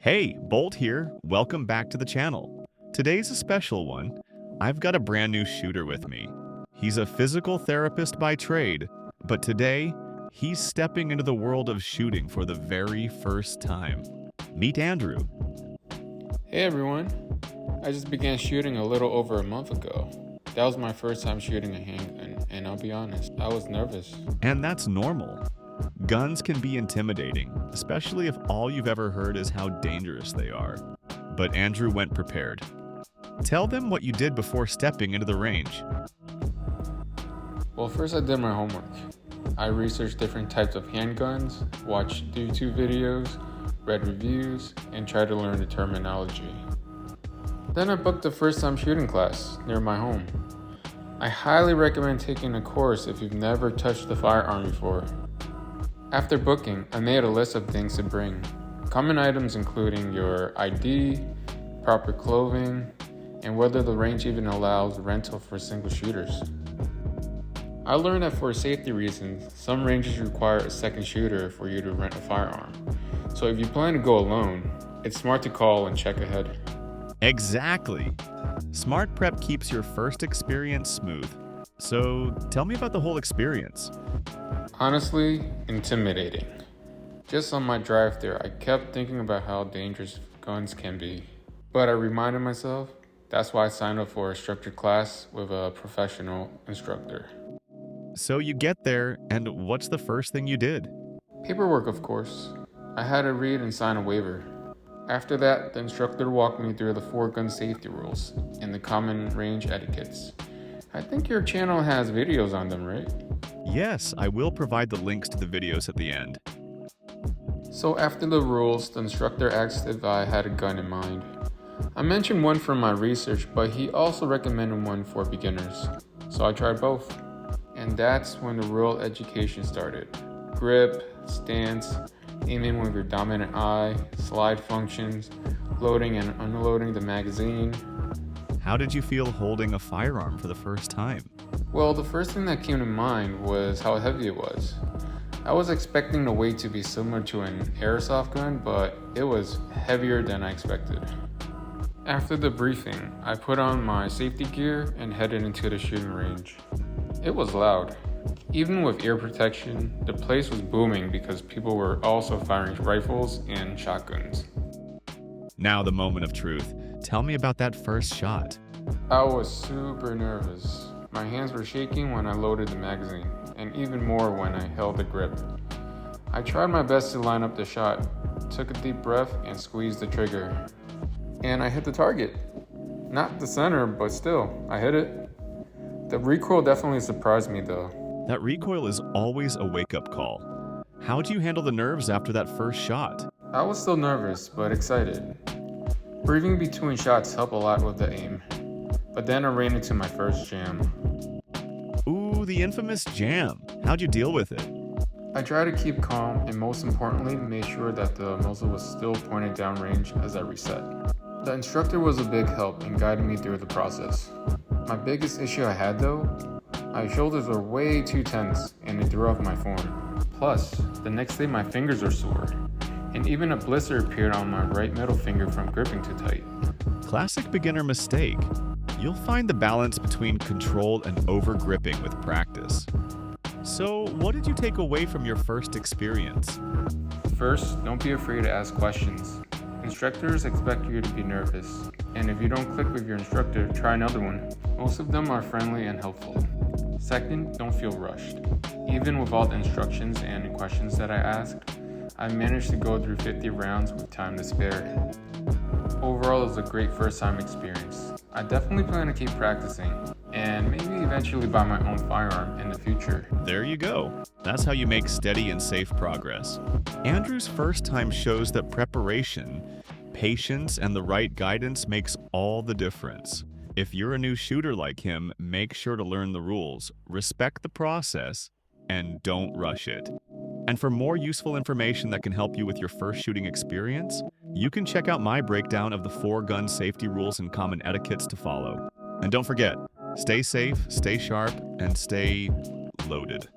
Hey, Bolt here. Welcome back to the channel. Today's a special one. I've got a brand new shooter with me. He's a physical therapist by trade, but today, he's stepping into the world of shooting for the very first time. Meet Andrew. Hey everyone, I just began shooting a little over a month ago. That was my first time shooting a handgun, and I'll be honest, I was nervous. And that's normal. Guns can be intimidating, especially if all you've ever heard is how dangerous they are. But Andrew went prepared. Tell them what you did before stepping into the range. Well, first I did my homework. I researched different types of handguns, watched YouTube videos, read reviews, and tried to learn the terminology. Then I booked a first-time shooting class near my home. I highly recommend taking a course if you've never touched the firearm before. After booking, I made a list of things to bring. Common items including your ID, proper clothing, and whether the range even allows rental for single shooters. I learned that for safety reasons, some ranges require a second shooter for you to rent a firearm. So if you plan to go alone, it's smart to call and check ahead. Exactly. Smart Prep keeps your first experience smooth. So tell me about the whole experience. Honestly, intimidating. Just on my drive there, I kept thinking about how dangerous guns can be. But I reminded myself, that's why I signed up for a structured class with a professional instructor. So you get there, and what's the first thing you did? Paperwork, of course. I had to read and sign a waiver. After that, the instructor walked me through the 4 gun safety rules and the common range etiquettes. I think your channel has videos on them, right? Yes, I will provide the links to the videos at the end. So after the rules, the instructor asked if I had a gun in mind. I mentioned one from my research, but he also recommended one for beginners. So I tried both. And that's when the real education started. Grip, stance, aiming with your dominant eye, slide functions, loading and unloading the magazine. How did you feel holding a firearm for the first time? Well, the first thing that came to mind was how heavy it was. I was expecting the weight to be similar to an airsoft gun, but it was heavier than I expected. After the briefing, I put on my safety gear and headed into the shooting range. It was loud. Even with ear protection, the place was booming because people were also firing rifles and shotguns. Now the moment of truth. Tell me about that first shot. I was super nervous. My hands were shaking when I loaded the magazine, and even more when I held the grip. I tried my best to line up the shot, took a deep breath, and squeezed the trigger. And I hit the target. Not the center, but still, I hit it. The recoil definitely surprised me though. That recoil is always a wake-up call. How'd you handle the nerves after that first shot? I was still nervous, but excited. Breathing between shots helped a lot with the aim. But then I ran into my first jam. Ooh, the infamous jam. How'd you deal with it? I tried to keep calm and most importantly, made sure that the muzzle was still pointed downrange as I reset. The instructor was a big help in guiding me through the process. My biggest issue I had though, my shoulders were way too tense and it threw off my form. Plus, the next day my fingers were sore, and even a blister appeared on my right middle finger from gripping too tight. Classic beginner mistake. You'll find the balance between control and over-gripping with practice. So, what did you take away from your first experience? First, don't be afraid to ask questions. Instructors expect you to be nervous, and if you don't click with your instructor, try another one. Most of them are friendly and helpful. Second, don't feel rushed. Even with all the instructions and questions that I asked, I managed to go through 50 rounds with time to spare. Overall, it was a great first-time experience. I definitely plan to keep practicing, and maybe eventually buy my own firearm in the future. There you go. That's how you make steady and safe progress. Andrew's first time shows that preparation, patience, and the right guidance makes all the difference. If you're a new shooter like him, make sure to learn the rules, respect the process, and don't rush it. And for more useful information that can help you with your first shooting experience, you can check out my breakdown of the 4 gun safety rules and common etiquettes to follow. And don't forget, stay safe, stay sharp, and stay loaded.